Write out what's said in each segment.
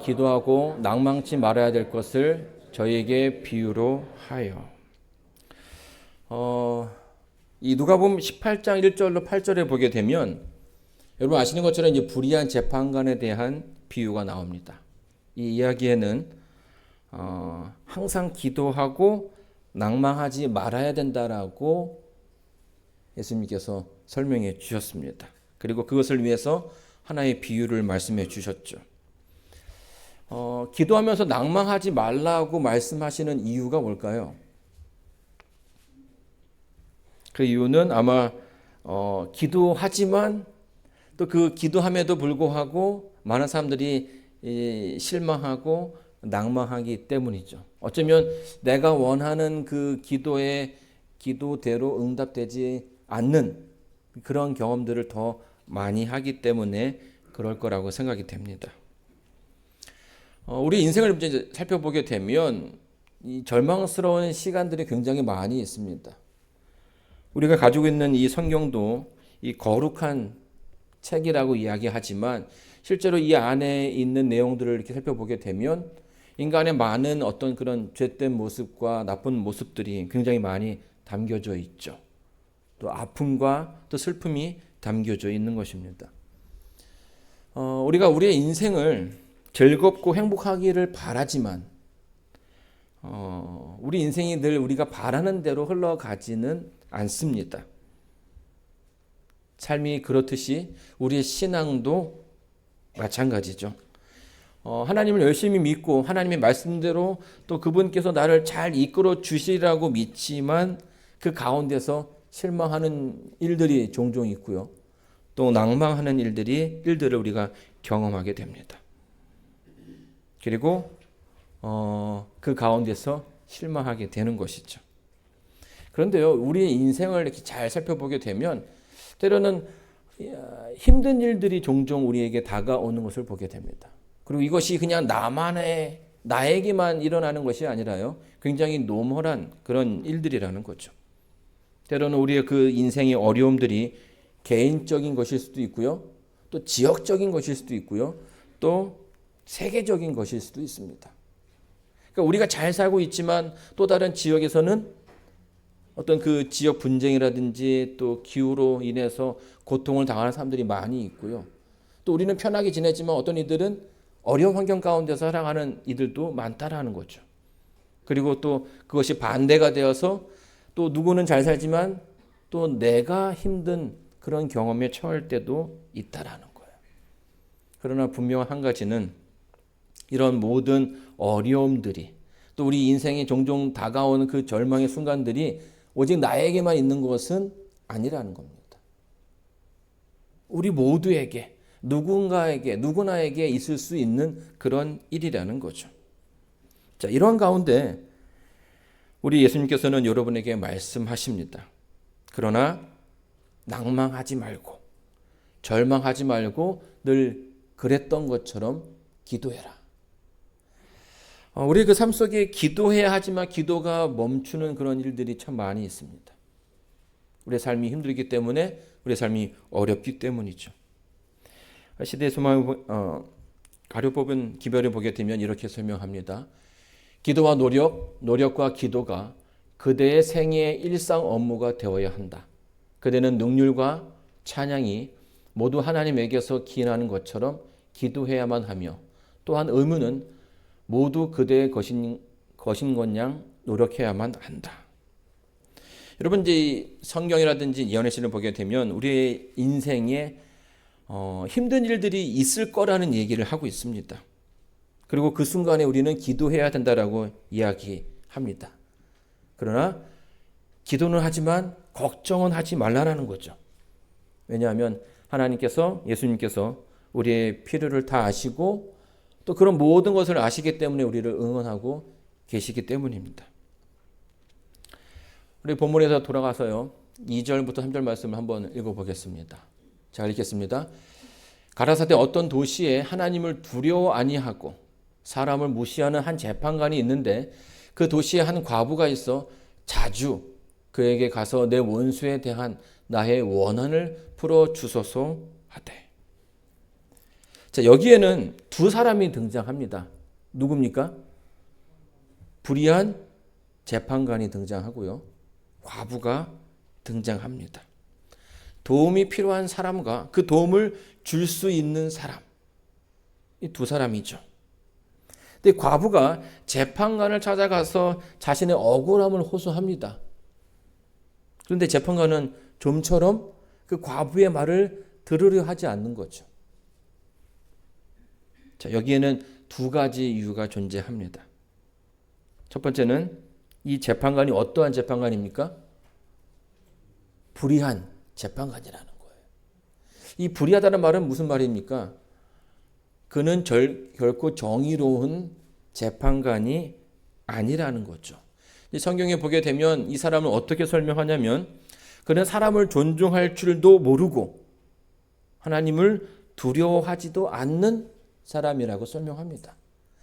기도하고 낭망치 말아야 될 것을 저희에게 비유로 하여. 이 누가복음 18장 1절로 8절에 보게 되면 여러분 아시는 것처럼 이제 불의한 재판관에 대한 비유가 나옵니다. 이 이야기에는 항상 기도하고 낭망하지 말아야 된다라고 예수님께서 설명해 주셨습니다. 그리고 그것을 위해서 하나의 비유를 말씀해 주셨죠. 기도하면서 낭망하지 말라고 말씀하시는 이유가 뭘까요? 그 이유는 아마 기도하지만 또 그 기도함에도 불구하고 많은 사람들이 실망하고 낭망하기 때문이죠. 어쩌면 내가 원하는 그 기도대로 응답되지 않는 그런 경험들을 더 많이 하기 때문에 그럴 거라고 생각이 됩니다. 우리 인생을 이제 살펴보게 되면 이 절망스러운 시간들이 굉장히 많이 있습니다. 우리가 가지고 있는 이 성경도 이 거룩한 책이라고 이야기하지만 실제로 이 안에 있는 내용들을 이렇게 살펴보게 되면 인간의 많은 어떤 그런 죄된 모습과 나쁜 모습들이 굉장히 많이 담겨져 있죠. 또 아픔과 또 슬픔이 담겨져 있는 것입니다. 우리가 우리의 인생을 즐겁고 행복하기를 바라지만 우리 인생이 늘 우리가 바라는 대로 흘러가지는 않습니다. 삶이 그렇듯이 우리의 신앙도 마찬가지죠. 하나님을 열심히 믿고 하나님의 말씀대로 또 그분께서 나를 잘 이끌어 주시리라고 믿지만 그 가운데서 실망하는 일들이 종종 있고요. 또 낭망하는 일들을 우리가 경험하게 됩니다. 그리고 그 가운데서 실망하게 되는 것이죠. 그런데요, 우리의 인생을 이렇게 잘 살펴보게 되면 때로는 힘든 일들이 종종 우리에게 다가오는 것을 보게 됩니다. 그리고 이것이 그냥 나에게만 일어나는 것이 아니라요, 굉장히 노멀한 그런 일들이라는 거죠. 때로는 우리의 그 인생의 어려움들이 개인적인 것일 수도 있고요, 또 지역적인 것일 수도 있고요, 또 세계적인 것일 수도 있습니다. 그러니까 우리가 잘 살고 있지만 또 다른 지역에서는 어떤 그 지역 분쟁이라든지 또 기후로 인해서 고통을 당하는 사람들이 많이 있고요. 또 우리는 편하게 지내지만 어떤 이들은 어려운 환경 가운데서 살아가는 이들도 많다라는 거죠. 그리고 또 그것이 반대가 되어서 또 누구는 잘 살지만 또 내가 힘든 그런 경험에 처할 때도 있다라는 거예요. 그러나 분명한 한 가지는 이런 모든 어려움들이 또 우리 인생에 종종 다가오는 그 절망의 순간들이 오직 나에게만 있는 것은 아니라는 겁니다. 우리 모두에게 누구나에게 있을 수 있는 그런 일이라는 거죠. 자, 이런 가운데 우리 예수님께서는 여러분에게 말씀하십니다. 그러나 낭망하지 말고 절망하지 말고 늘 그랬던 것처럼 기도해라. 우리 그 삶 속에 기도해야 하지만 기도가 멈추는 그런 일들이 참 많이 있습니다. 우리의 삶이 힘들기 때문에 우리의 삶이 어렵기 때문이죠. 시대의 소망을 가려뽑은 기별을 보게 되면 이렇게 설명합니다. 기도와 노력과 기도가 그대의 생애의 일상 업무가 되어야 한다. 그대는 능률과 찬양이 모두 하나님에게서 기인하는 것처럼 기도해야만 하며 또한 의무는 모두 그대의 것인 것양 노력해야만 한다. 여러분 이제 성경이라든지 예언의 시를 보게 되면 우리의 인생에 힘든 일들이 있을 거라는 얘기를 하고 있습니다. 그리고 그 순간에 우리는 기도해야 된다라고 이야기합니다. 그러나 기도는 하지만 걱정은 하지 말라라는 거죠. 왜냐하면 예수님께서 우리의 필요를 다 아시고 또 그런 모든 것을 아시기 때문에 우리를 응원하고 계시기 때문입니다. 우리 본문에서 돌아가서요, 2절부터 3절 말씀을 한번 읽어보겠습니다. 자, 읽겠습니다. 가라사대 어떤 도시에 하나님을 두려워 아니하고 사람을 무시하는 한 재판관이 있는데 그 도시에 한 과부가 있어 자주 그에게 가서 내 원수에 대한 나의 원한을 풀어 주소서 하되. 자, 여기에는 두 사람이 등장합니다. 누굽니까? 불의한 재판관이 등장하고요. 과부가 등장합니다. 도움이 필요한 사람과 그 도움을 줄 수 있는 사람. 이 두 사람이죠. 근데 과부가 재판관을 찾아가서 자신의 억울함을 호소합니다. 그런데 재판관은 좀처럼 그 과부의 말을 들으려 하지 않는 거죠. 자, 여기에는 두 가지 이유가 존재합니다. 첫 번째는 이 재판관이 어떠한 재판관입니까? 불의한 재판관이라는 거예요. 이 불의하다는 말은 무슨 말입니까? 그는 결코 정의로운 재판관이 아니라는 거죠. 성경에 보게 되면 이 사람을 어떻게 설명하냐면 그는 사람을 존중할 줄도 모르고 하나님을 두려워하지도 않는 사람이라고 설명합니다.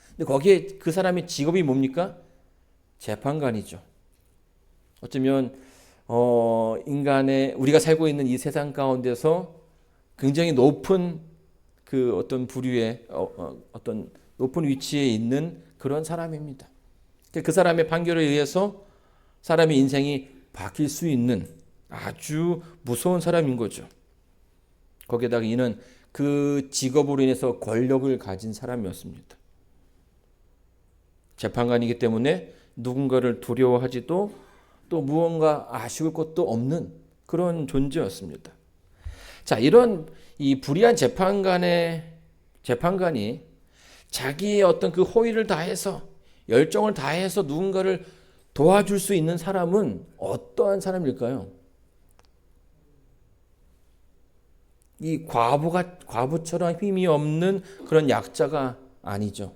근데 거기에 그 사람의 직업이 뭡니까? 재판관이죠. 어쩌면 인간의 우리가 살고 있는 이 세상 가운데서 굉장히 높은 그 어떤 부류의 어떤 높은 위치에 있는 그런 사람입니다. 그 사람의 판결에 의해서 사람의 인생이 바뀔 수 있는 아주 무서운 사람인 거죠. 거기에다가 이는 그 직업으로 인해서 권력을 가진 사람이었습니다. 재판관이기 때문에 누군가를 두려워하지도 또 무언가 아쉬울 것도 없는 그런 존재였습니다. 자, 이런 이 불의한 재판관이 자기의 어떤 그 호의를 다해서 열정을 다해서 누군가를 도와줄 수 있는 사람은 어떠한 사람일까요? 이 과부처럼 힘이 없는 그런 약자가 아니죠.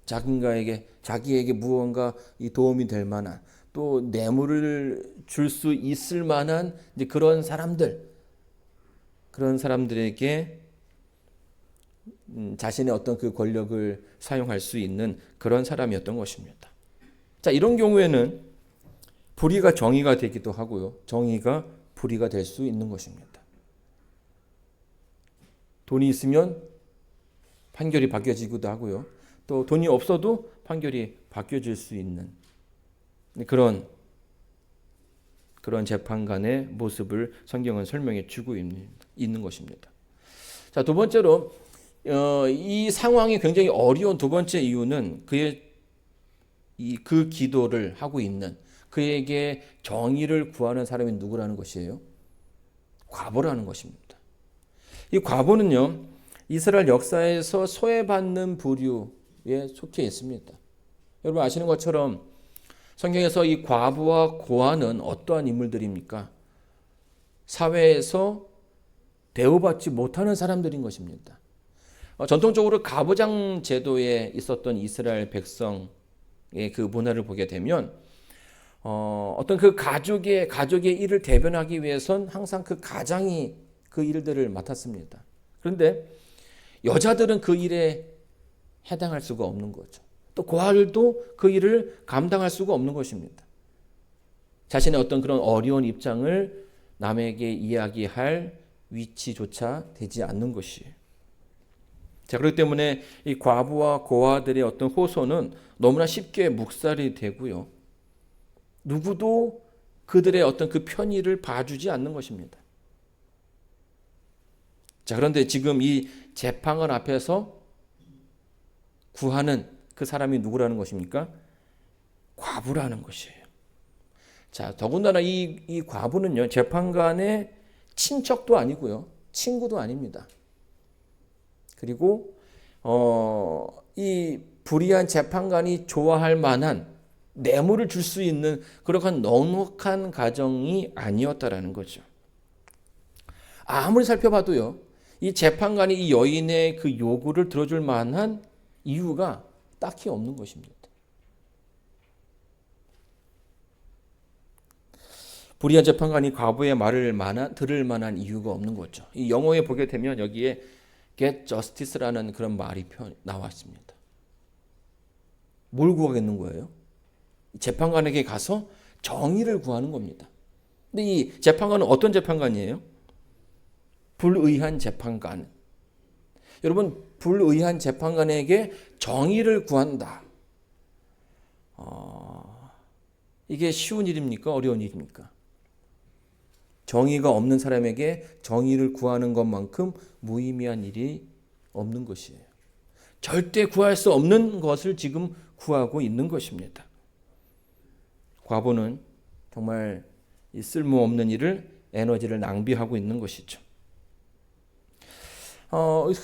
자기에게 무언가 이 도움이 될 만한 또 뇌물을 줄 수 있을 만한 이제 그런 사람들에게 자신의 어떤 그 권력을 사용할 수 있는 그런 사람이었던 것입니다. 자, 이런 경우에는 불의가 정의가 되기도 하고요. 정의가 불의가 될 수 있는 것입니다. 돈이 있으면 판결이 바뀌어지기도 하고요. 또 돈이 없어도 판결이 바뀌어질 수 있는 그런 재판관의 모습을 성경은 설명해 주고 있는 것입니다. 자, 두 번째로 이 상황이 굉장히 어려운 두 번째 이유는 그 기도를 하고 있는 그에게 정의를 구하는 사람이 누구라는 것이에요? 과부라는 것입니다. 이 과부는요, 이스라엘 역사에서 소외받는 부류에 속해 있습니다. 여러분 아시는 것처럼 성경에서 이 과부와 고아는 어떠한 인물들입니까? 사회에서 대우받지 못하는 사람들인 것입니다. 전통적으로 가부장 제도에 있었던 이스라엘 백성의 그 문화를 보게 되면 어떤 그 가족의 일을 대변하기 위해선 항상 그 가장이 그 일들을 맡았습니다. 그런데 여자들은 그 일에 해당할 수가 없는 거죠. 또 고아들도 그 일을 감당할 수가 없는 것입니다. 자신의 어떤 그런 어려운 입장을 남에게 이야기할 위치조차 되지 않는 것이에요. 자, 그렇기 때문에 이 과부와 고아들의 어떤 호소는 너무나 쉽게 묵살이 되고요. 누구도 그들의 어떤 그 편의를 봐주지 않는 것입니다. 자, 그런데 지금 이 재판관 앞에서 구하는 그 사람이 누구라는 것입니까? 과부라는 것이에요. 자, 더군다나 이 과부는요, 재판관의 친척도 아니고요, 친구도 아닙니다. 그리고 이 불의한 재판관이 좋아할 만한 뇌물을 줄 수 있는 그러한 넉넉한 가정이 아니었다라는 거죠. 아무리 살펴봐도요, 이 재판관이 이 여인의 그 요구를 들어줄 만한 이유가 딱히 없는 것입니다. 불의한 재판관이 과부의 말을 들을 만한 이유가 없는 거죠. 이 영어에 보게 되면 여기에 get justice라는 그런 말이 나왔습니다. 뭘 구하겠는 거예요? 재판관에게 가서 정의를 구하는 겁니다. 근데 이 재판관은 어떤 재판관이에요? 불의한 재판관. 여러분, 불의한 재판관에게 정의를 구한다. 이게 쉬운 일입니까? 어려운 일입니까? 정의가 없는 사람에게 정의를 구하는 것만큼 무의미한 일이 없는 것이에요. 절대 구할 수 없는 것을 지금 구하고 있는 것입니다. 과부는 정말 이 쓸모없는 일을 에너지를 낭비하고 있는 것이죠.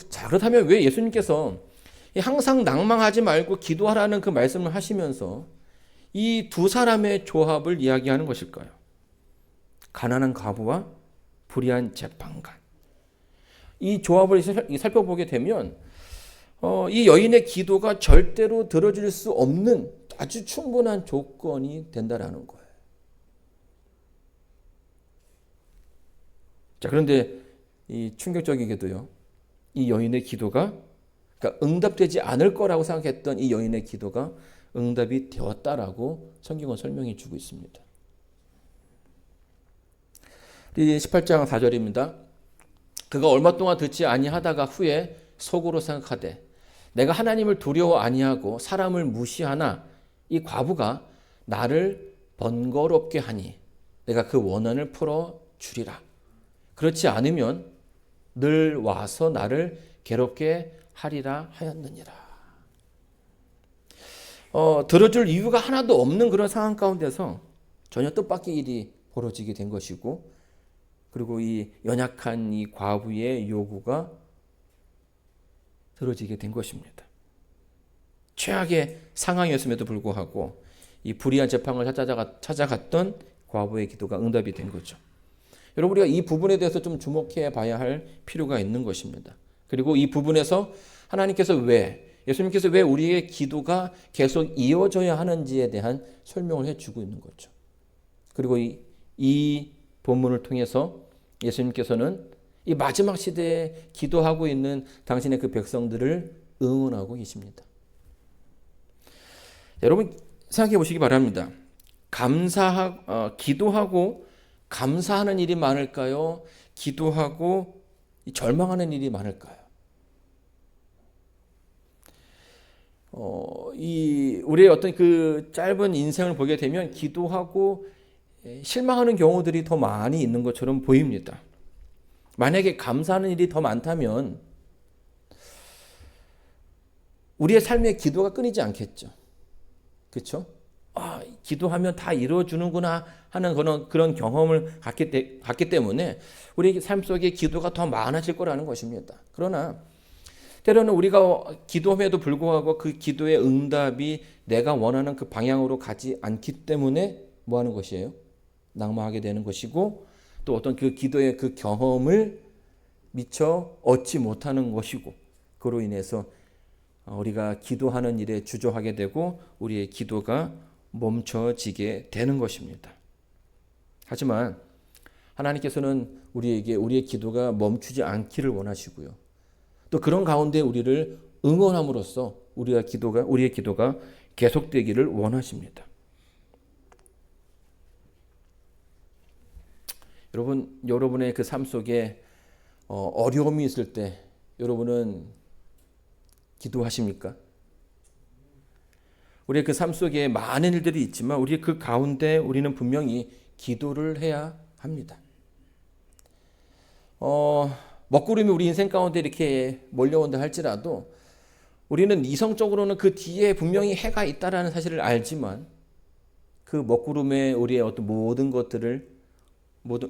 자, 그렇다면 왜 예수님께서 항상 낭망하지 말고 기도하라는 그 말씀을 하시면서 이 두 사람의 조합을 이야기하는 것일까요? 가난한 과부와 불의한 재판관. 이 조합을 살펴보게 되면 이 여인의 기도가 절대로 들어줄 수 없는 아주 충분한 조건이 된다라는 거예요. 자, 그런데 이 충격적이게도요, 이 여인의 기도가, 그러니까 응답되지 않을 거라고 생각했던 이 여인의 기도가 응답이 되었다라고 성경은 설명해 주고 있습니다. 18장 4절입니다. 그가 얼마 동안 듣지 아니하다가 후에 속으로 생각하되 내가 하나님을 두려워 아니하고 사람을 무시하나 이 과부가 나를 번거롭게 하니 내가 그 원한을 풀어 주리라. 그렇지 않으면 늘 와서 나를 괴롭게 하리라 하였느니라. 들어줄 이유가 하나도 없는 그런 상황 가운데서 전혀 뜻밖의 일이 벌어지게 된 것이고, 그리고 이 연약한 이 과부의 요구가 들어지게 된 것입니다. 최악의 상황이었음에도 불구하고 이 불의한 재판을 찾아갔던 과부의 기도가 응답이 된 거죠. 여러분, 우리가 이 부분에 대해서 좀 주목해 봐야 할 필요가 있는 것입니다. 그리고 이 부분에서 예수님께서 왜 우리의 기도가 계속 이어져야 하는지에 대한 설명을 해주고 있는 거죠. 그리고 이 본문을 통해서 예수님께서는 이 마지막 시대에 기도하고 있는 당신의 그 백성들을 응원하고 계십니다. 여러분, 생각해 보시기 바랍니다. 기도하고 감사하는 일이 많을까요? 기도하고 절망하는 일이 많을까요? 우리의 어떤 그 짧은 인생을 보게 되면 기도하고 실망하는 경우들이 더 많이 있는 것처럼 보입니다. 만약에 감사하는 일이 더 많다면 우리의 삶에 기도가 끊이지 않겠죠. 그렇죠? 기도하면 다 이루어주는구나 하는 그런 경험을 갖기 때문에 우리 삶 속에 기도가 더 많아질 거라는 것입니다. 그러나 때로는 우리가 기도함에도 불구하고 그 기도의 응답이 내가 원하는 그 방향으로 가지 않기 때문에 뭐 하는 것이에요? 낭망하게 되는 것이고, 또 어떤 그 기도의 그 경험을 미처 얻지 못하는 것이고, 그로 인해서 우리가 기도하는 일에 주저하게 되고 우리의 기도가 멈춰지게 되는 것입니다. 하지만 하나님께서는 우리의 기도가 멈추지 않기를 원하시고요. 또 그런 가운데 우리를 응원함으로써 우리의 기도가 계속되기를 원하십니다. 여러분의 그 삶 속에 어려움이 있을 때 여러분은 기도하십니까? 우리의 그 삶 속에 많은 일들이 있지만 우리 그 가운데 우리는 분명히 기도를 해야 합니다. 먹구름이 우리 인생 가운데 이렇게 몰려온다 할지라도 우리는 이성적으로는 그 뒤에 분명히 해가 있다라는 사실을 알지만 그 먹구름에 우리의 어떤 모든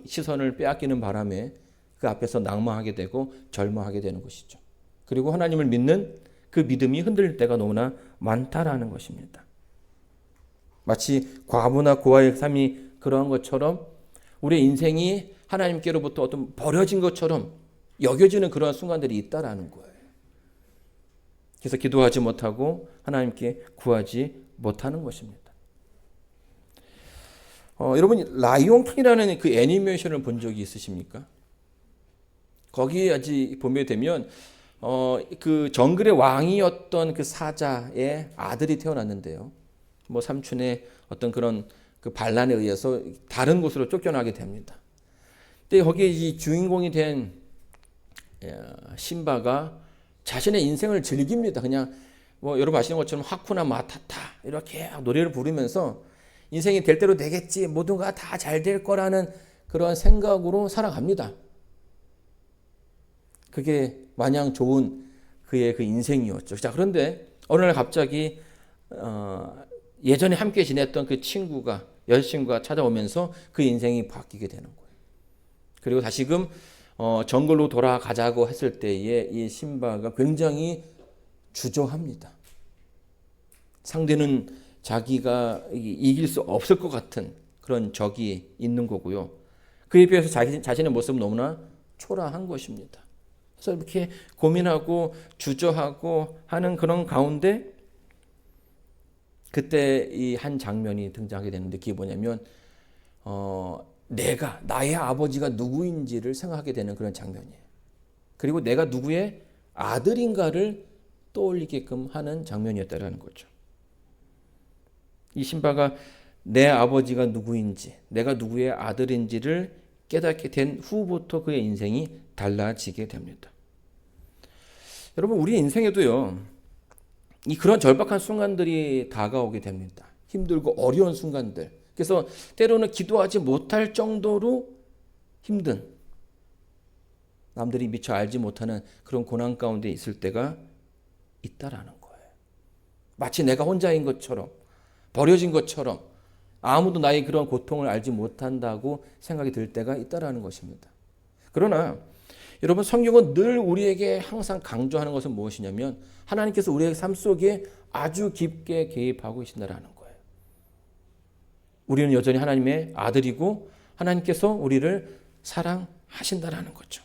시선을 빼앗기는 바람에 그 앞에서 낭망하게 되고 절망하게 되는 것이죠. 그리고 하나님을 믿는 그 믿음이 흔들릴 때가 너무나 많다라는 것입니다. 마치 과부나 고아의 삶이 그러한 것처럼 우리의 인생이 하나님께로부터 어떤 버려진 것처럼 여겨지는 그러한 순간들이 있다라는 거예요. 그래서 기도하지 못하고 하나님께 구하지 못하는 것입니다. 여러분, 라이온킹이라는 그 애니메이션을 본 적이 있으십니까? 거기에 보게 되면 그 정글의 왕이었던 그 사자의 아들이 태어났는데요. 뭐 삼촌의 어떤 그런 그 반란에 의해서 다른 곳으로 쫓겨나게 됩니다. 근데 거기에 이 주인공이 된 심바가 자신의 인생을 즐깁니다. 그냥 뭐 여러분 아시는 것처럼 하쿠나 마타타 이렇게 노래를 부르면서 인생이 될 대로 되겠지, 모두가 다 잘 될 거라는 그런 생각으로 살아갑니다. 그게 마냥 좋은 그의 그 인생이었죠. 자, 그런데 어느 날 갑자기 예전에 함께 지냈던 그 여자친구가 찾아오면서 그 인생이 바뀌게 되는 거예요. 그리고 다시금 정글로 돌아가자고 했을 때에 이 신바가 굉장히 주저합니다. 상대는 자기가 이길 수 없을 것 같은 그런 적이 있는 거고요. 그에 비해서 자신의 모습은 너무나 초라한 것입니다. 그래서 이렇게 고민하고 주저하고 하는 그런 가운데 그때 이 한 장면이 등장하게 되는데, 그게 뭐냐면 나의 아버지가 누구인지를 생각하게 되는 그런 장면이에요. 그리고 내가 누구의 아들인가를 떠올리게끔 하는 장면이었다라는 거죠. 이 신바가 내 아버지가 누구인지, 내가 누구의 아들인지를 깨닫게 된 후부터 그의 인생이 달라지게 됩니다. 여러분, 우리 인생에도요, 그런 절박한 순간들이 다가오게 됩니다. 힘들고 어려운 순간들. 그래서 때로는 기도하지 못할 정도로 힘든, 남들이 미처 알지 못하는 그런 고난 가운데 있을 때가 있다라는 거예요. 마치 내가 혼자인 것처럼, 버려진 것처럼, 아무도 나의 그런 고통을 알지 못한다고 생각이 들 때가 있다라는 것입니다. 그러나 여러분, 성경은 늘 우리에게 항상 강조하는 것은 무엇이냐면 하나님께서 우리의 삶 속에 아주 깊게 개입하고 계신다라는 거예요. 우리는 여전히 하나님의 아들이고 하나님께서 우리를 사랑하신다라는 거죠.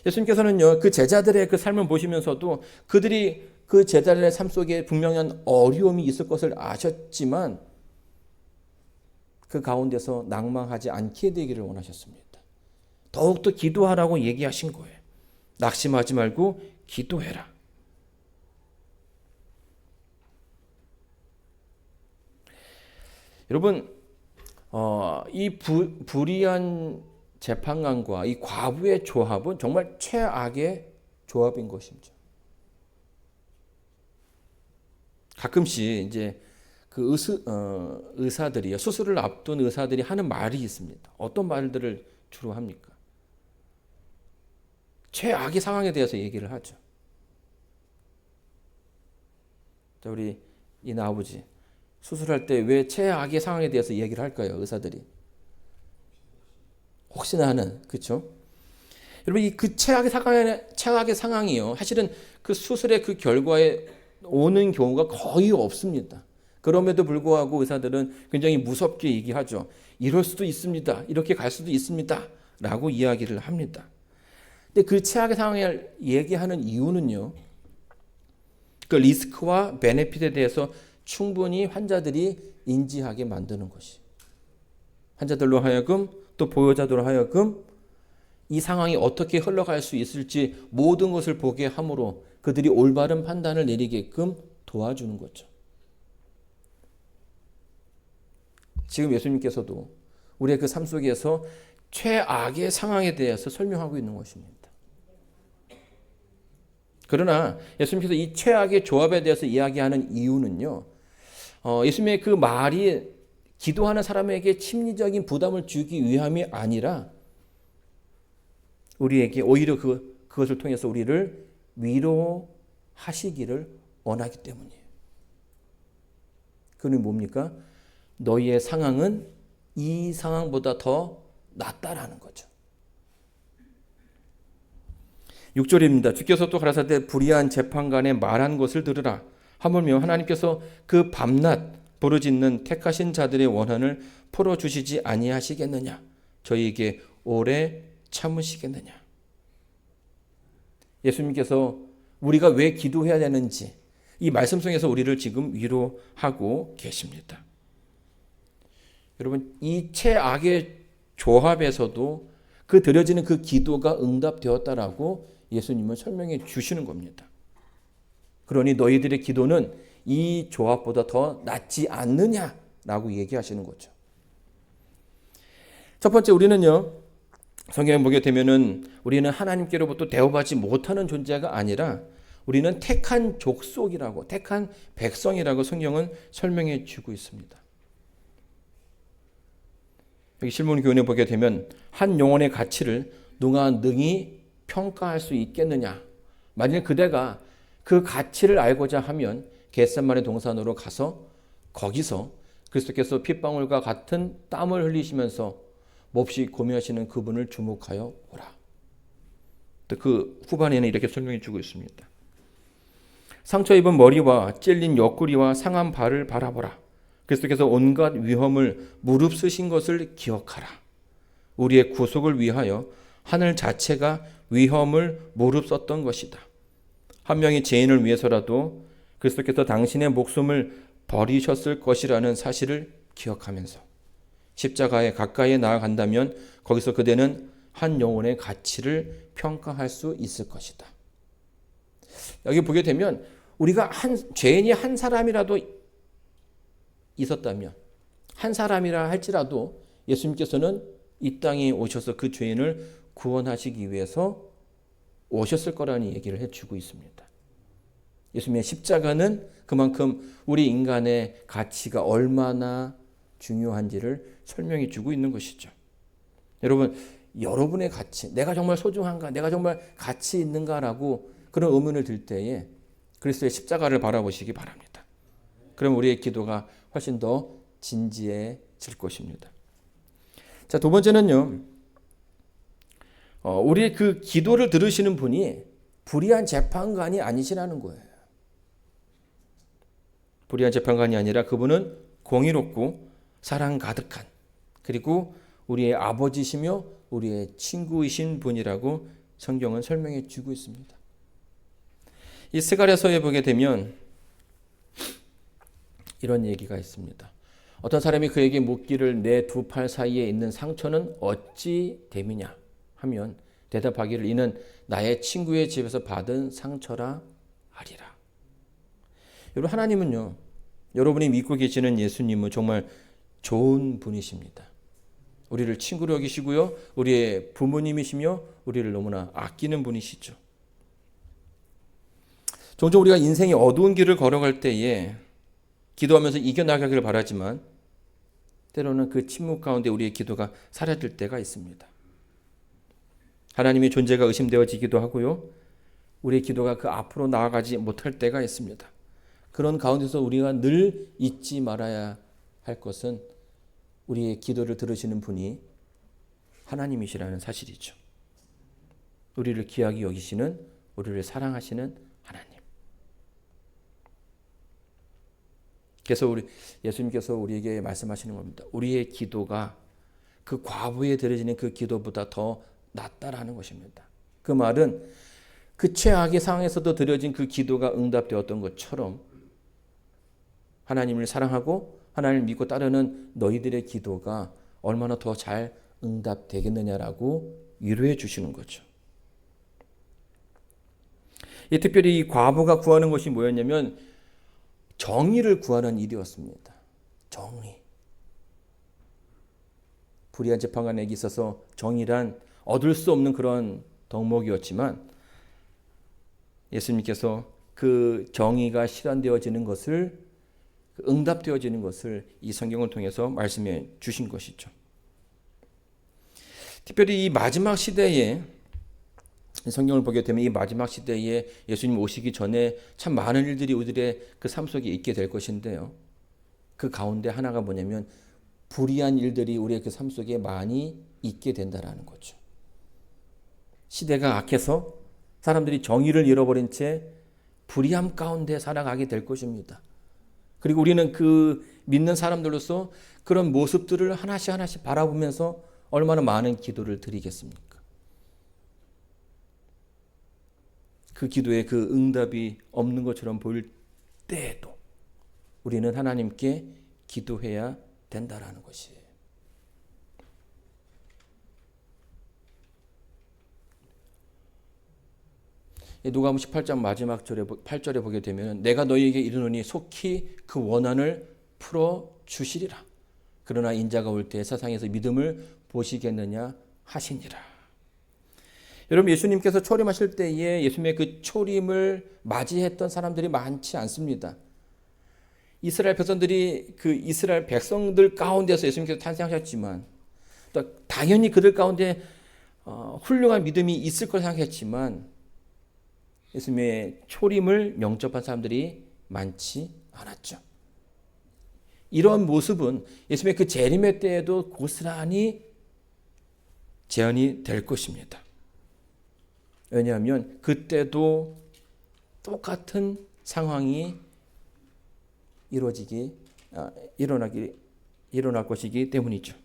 예수님께서는요, 그 제자들의 그 삶을 보시면서도 그들이 그 제자들의 삶 속에 분명한 어려움이 있을 것을 아셨지만 그 가운데서 낭망하지 않게 되기를 원하셨습니다. 더욱더 기도하라고 얘기하신 거예요. 낙심하지 말고 기도해라. 여러분, 이 불의한 재판관과 이 과부의 조합은 정말 최악의 조합인 것이죠. 가끔씩 이제 그 의사들이요, 수술을 앞둔 의사들이 하는 말이 있습니다. 어떤 말들을 주로 합니까? 최악의 상황에 대해서 얘기를 하죠. 자, 우리 이나 아버지 수술할 때 왜 최악의 상황에 대해서 얘기를 할까요? 의사들이 혹시나 하는, 그렇죠? 여러분, 이 그 최악의 상황이요, 사실은 그 수술의 그 결과에 오는 경우가 거의 없습니다. 그럼에도 불구하고 의사들은 굉장히 무섭게 얘기하죠. 이럴 수도 있습니다. 이렇게 갈 수도 있습니다. 라고 이야기를 합니다. 근데 그 최악의 상황을 얘기하는 이유는요, 그 리스크와 베네핏에 대해서 충분히 환자들이 인지하게 만드는 것이, 환자들로 하여금 또 보호자들로 하여금 이 상황이 어떻게 흘러갈 수 있을지 모든 것을 보게 함으로 그들이 올바른 판단을 내리게끔 도와주는 거죠. 지금 예수님께서도 우리의 그 삶 속에서 최악의 상황에 대해서 설명하고 있는 것입니다. 그러나 예수님께서 이 최악의 조합에 대해서 이야기하는 이유는요, 예수님의 그 말이 기도하는 사람에게 심리적인 부담을 주기 위함이 아니라 우리에게 오히려 그것을 통해서 우리를 위로하시기를 원하기 때문이에요. 그는 뭡니까? 너희의 상황은 이 상황보다 더 낫다라는 거죠. 6절입니다. 주께서 또 가라사대 불의한 재판관의 말한 것을 들으라. 하물며 하나님께서 그 밤낮 부르짖는 택하신 자들의 원한을 풀어주시지 아니하시겠느냐. 저희에게 오래 참으시겠느냐. 예수님께서 우리가 왜 기도해야 되는지 이 말씀 속에서 우리를 지금 위로하고 계십니다. 여러분, 이 최악의 조합에서도 그 드려지는 그 기도가 응답되었다라고 예수님은 설명해 주시는 겁니다. 그러니 너희들의 기도는 이 조합보다 더 낫지 않느냐라고 얘기하시는 거죠. 첫 번째, 우리는요, 성경에 보게 되면은 우리는 하나님께로부터 대우받지 못하는 존재가 아니라 우리는 택한 족속이라고, 택한 백성이라고 성경은 설명해 주고 있습니다. 여기 실문 교훈에 보게 되면 한 영혼의 가치를 누가 능히 평가할 수 있겠느냐. 만일 그대가 그 가치를 알고자 하면 겟세마네 동산으로 가서 거기서 그리스도께서 핏방울과 같은 땀을 흘리시면서 몹시 고민하시는 그분을 주목하여 보라. 또 그 후반에는 이렇게 설명해 주고 있습니다. 상처 입은 머리와 찔린 옆구리와 상한 발을 바라보라. 그리스도께서 온갖 위험을 무릅쓰신 것을 기억하라. 우리의 구속을 위하여 하늘 자체가 위험을 무릅썼던 것이다. 한 명의 죄인을 위해서라도 그리스도께서 당신의 목숨을 버리셨을 것이라는 사실을 기억하면서 십자가에 가까이 나아간다면 거기서 그대는 한 영혼의 가치를 평가할 수 있을 것이다. 여기 보게 되면 우리가 죄인이 한 사람이라도 있었다면, 한 사람이라 할지라도 예수님께서는 이 땅에 오셔서 그 죄인을 구원하시기 위해서 오셨을 거라는 얘기를 해주고 있습니다. 예수님의 십자가는 그만큼 우리 인간의 가치가 얼마나 중요한지를 설명해 주고 있는 것이죠. 여러분, 여러분의 가치, 내가 정말 소중한가, 내가 정말 가치 있는가라고 그런 의문을 들 때에 그리스도의 십자가를 바라보시기 바랍니다. 그럼 우리의 기도가 훨씬 더 진지해질 것입니다. 자, 두 번째는요, 우리의 그 기도를 들으시는 분이 불의한 재판관이 아니시라는 거예요. 불의한 재판관이 아니라 그분은 공의롭고 사랑 가득한, 그리고 우리의 아버지시며 우리의 친구이신 분이라고 성경은 설명해 주고 있습니다. 이 스가랴서에 보게 되면 이런 얘기가 있습니다. 어떤 사람이 그에게 묻기를 내 두 팔 사이에 있는 상처는 어찌 됨이냐 하면 대답하기를 이는 나의 친구의 집에서 받은 상처라 하리라. 여러분, 하나님은요, 여러분이 믿고 계시는 예수님은 정말 좋은 분이십니다. 우리를 친구로 여기시고요, 우리의 부모님이시며 우리를 너무나 아끼는 분이시죠. 종종 우리가 인생의 어두운 길을 걸어갈 때에 기도하면서 이겨나가기를 바라지만 때로는 그 침묵 가운데 우리의 기도가 사라질 때가 있습니다. 하나님의 존재가 의심되어지기도 하고요, 우리의 기도가 그 앞으로 나아가지 못할 때가 있습니다. 그런 가운데서 우리가 늘 잊지 말아야 할 것은 우리의 기도를 들으시는 분이 하나님이시라는 사실이죠. 우리를 귀하게 여기시는, 우리를 사랑하시는 하나님. 그래서 예수님께서 우리에게 말씀하시는 겁니다. 우리의 기도가 그 과부에 드려지는 그 기도보다 더 낫다라는 것입니다. 그 말은 그 최악의 상황에서도 드려진 그 기도가 응답되었던 것처럼 하나님을 사랑하고 하나님을 믿고 따르는 너희들의 기도가 얼마나 더 잘 응답되겠느냐라고 위로해 주시는 거죠. 특별히 이 과부가 구하는 것이 뭐였냐면 정의를 구하는 일이었습니다. 정의. 불의한 재판관에게 있어서 정의란 얻을 수 없는 그런 덕목이었지만 예수님께서 그 정의가 실현되어지는 것을, 응답되어지는 것을 이 성경을 통해서 말씀해 주신 것이죠. 특별히 이 마지막 시대에, 성경을 보게 되면 이 마지막 시대에 예수님 오시기 전에 참 많은 일들이 우리들의 그 삶 속에 있게 될 것인데요, 그 가운데 하나가 뭐냐면 불의한 일들이 우리의 그 삶 속에 많이 있게 된다라는 거죠. 시대가 악해서 사람들이 정의를 잃어버린 채 불의함 가운데 살아가게 될 것입니다. 그리고 우리는 그 믿는 사람들로서 그런 모습들을 하나씩 하나씩 바라보면서 얼마나 많은 기도를 드리겠습니까? 그 기도에 그 응답이 없는 것처럼 보일 때에도 우리는 하나님께 기도해야 된다라는 것이에요. 누가복음 18장 마지막 절에 8절에 보게 되면 내가 너희에게 이르노니 속히 그 원한을 풀어 주시리라. 그러나 인자가 올 때 세상에서 믿음을 보시겠느냐 하시니라. 여러분, 예수님께서 초림하실 때에 예수님의 그 초림을 맞이했던 사람들이 많지 않습니다. 이스라엘 백성들이 그 이스라엘 백성들 가운데서 예수님께서 탄생하셨지만 또 당연히 그들 가운데 훌륭한 믿음이 있을 걸 생각했지만 예수님의 초림을 영접한 사람들이 많지 않았죠. 이런 모습은 예수님의 그 재림의 때에도 고스란히 재현이 될 것입니다. 왜냐하면 그때도 똑같은 상황이 일어날 것이기 때문이죠.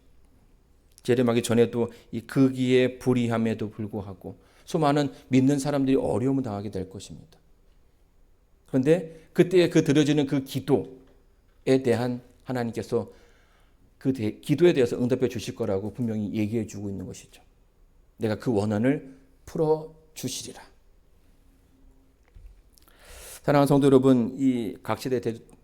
재림하기 전에도 이 극기의 불의함에도 불구하고 수많은 믿는 사람들이 어려움을 당하게 될 것입니다. 그런데 그때 그 드려지는 그 기도에 대한 하나님께서 그 기도에 대해서 응답해 주실 거라고 분명히 얘기해 주고 있는 것이죠. 내가 그 원한을 풀어 주시리라. 사랑하는 성도 여러분, 이 각시대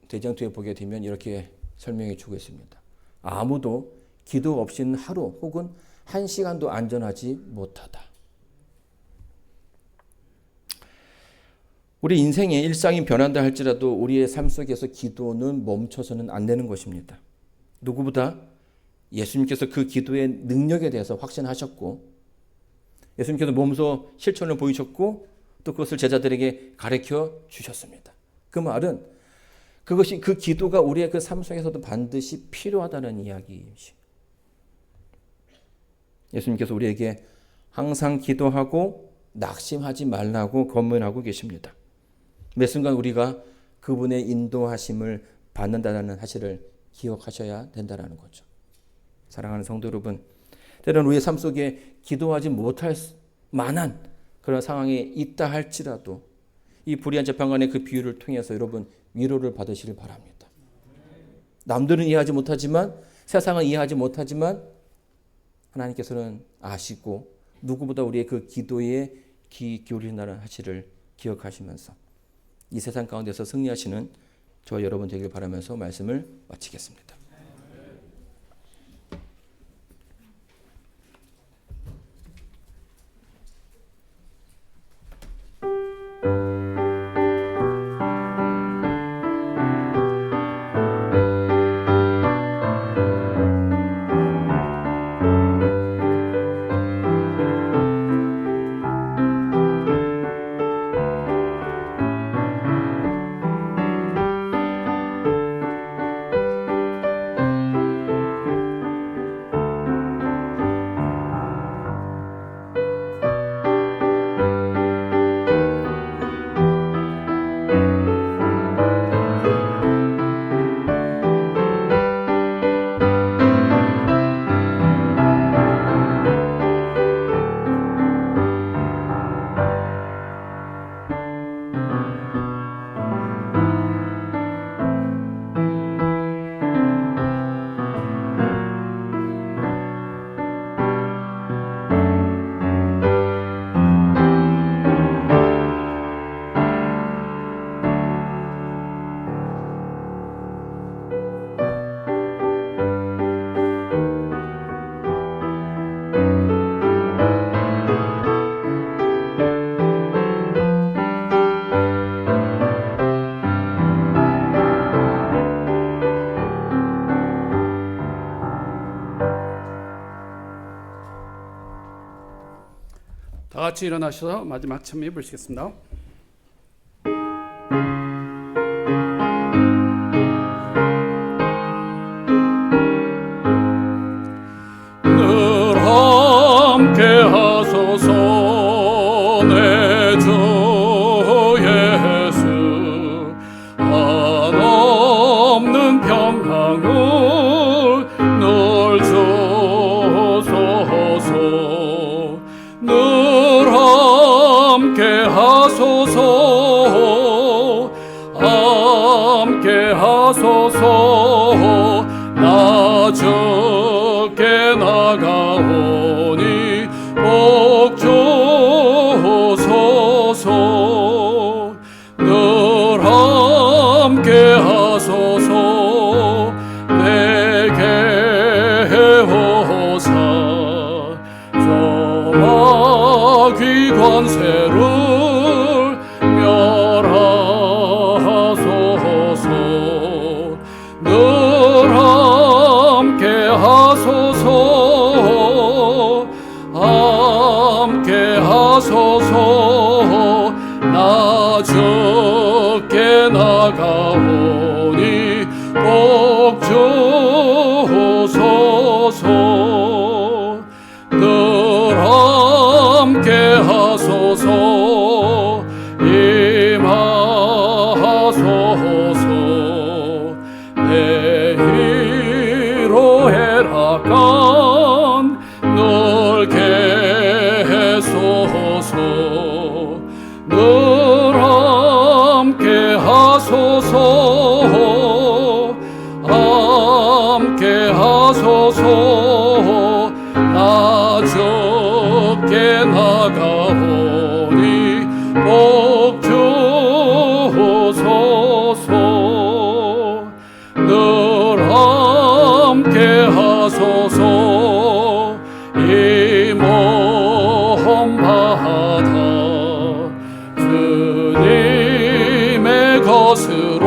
대장투에 보게 되면 이렇게 설명해 주고 있습니다. 아무도 기도 없이는 하루 혹은 한 시간도 안전하지 못하다. 우리 인생의 일상이 변한다 할지라도 우리의 삶 속에서 기도는 멈춰서는 안 되는 것입니다. 누구보다 예수님께서 그 기도의 능력에 대해서 확신하셨고 예수님께서 몸소 실천을 보이셨고 또 그것을 제자들에게 가르쳐 주셨습니다. 그 말은 그것이 그 기도가 우리의 그 삶 속에서도 반드시 필요하다는 이야기이시. 예수님께서 우리에게 항상 기도하고 낙심하지 말라고 권면하고 계십니다. 매 순간 우리가 그분의 인도하심을 받는다는 사실을 기억하셔야 된다는 거죠. 사랑하는 성도 여러분, 때로는 우리의 삶 속에 기도하지 못할 만한 그런 상황에 있다 할지라도 이 불의한 재판관의 그 비유를 통해서 여러분 위로를 받으시길 바랍니다. 남들은 이해하지 못하지만 세상은 이해하지 못하지만 하나님께서는 아시고 누구보다 우리의 그 기도에 귀 기울이신다는 사실을 기억하시면서 이 세상 가운데서 승리하시는 저와 여러분 되길 바라면서 말씀을 마치겠습니다. 다 같이 일어나셔서 마지막 찬미 부르시겠습니다. 늘 함께 하소서 내 주 예수 한없는 평강을 늘 주소서 늘 함께 하소서 함께 하소서 나 주께 나가오니 복 주소서 늘 함께 하소서 내게 오사 저와 귀 늘 함께 하소서 함께 하소서 나 적게 나가오니 복 주소서 늘 함께 하소서 임하소서 내 위로 해라간 넓게 해소서 늘 함께 하소서 함께 하소서 나 적게 나가오니 복 주소서 늘 함께 하소서 이 먼 바다 주님의 것으로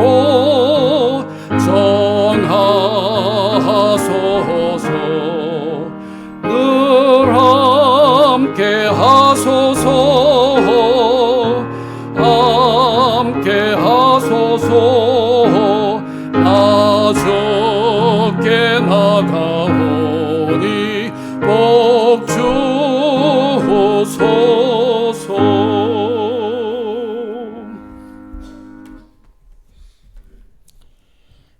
전하소서 늘 함께 하소서 함께 하소서 나 적게 나가오니 복 주소서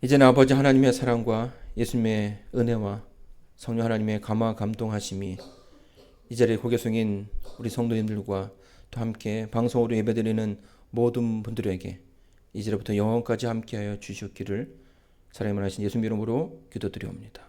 이제는 아버지 하나님의 사랑과 예수님의 은혜와 성령 하나님의 감화 감동하심이 이 자리에 고개 숙인 우리 성도님들과 또 함께 방송으로 예배드리는 모든 분들에게 이제부터 영원까지 함께하여 주시옵기를 사랑을 하신 예수님 이름으로 기도드리옵니다.